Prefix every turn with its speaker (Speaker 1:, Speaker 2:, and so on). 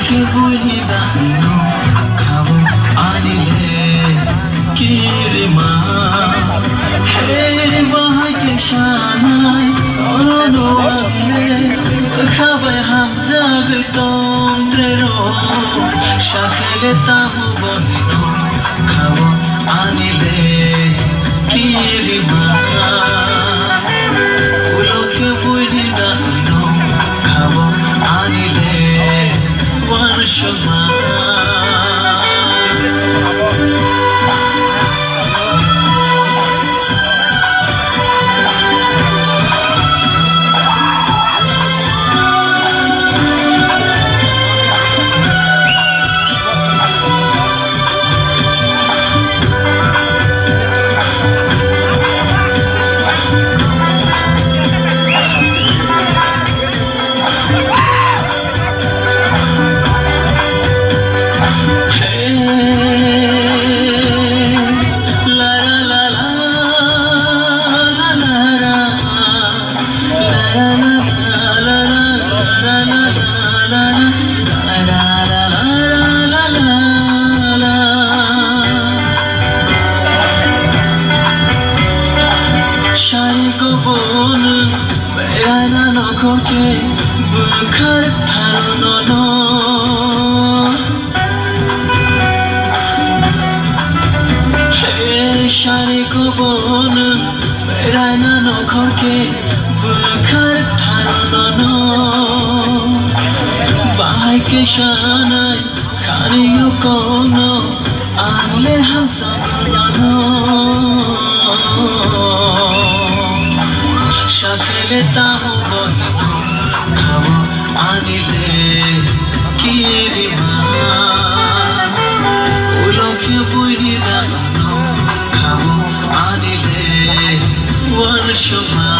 Speaker 1: উলক্ষে বলি দান খাব আনিলে কিরমা হে বাহাকে শানাই অনন আনলে খাবাই হাম জাগতন্ত্রের শাখেলে তাহু বহিন খাব আনিলে কিরমা উলক্ষে বলি দান খাব আনিলে বর্ষমা গোপন বেড়ানা নখকে বুখার ধারণ হে সারি গোপন বেড়ানা নখকে বুখার ধারণ বাহাইকে শানাই খারিও কোন আনলে হামসা শাখেলে তাহু বহিন খাব আনিলে কিরমা উলক্ষে বলি দান খাব আনিলে বর্ষমা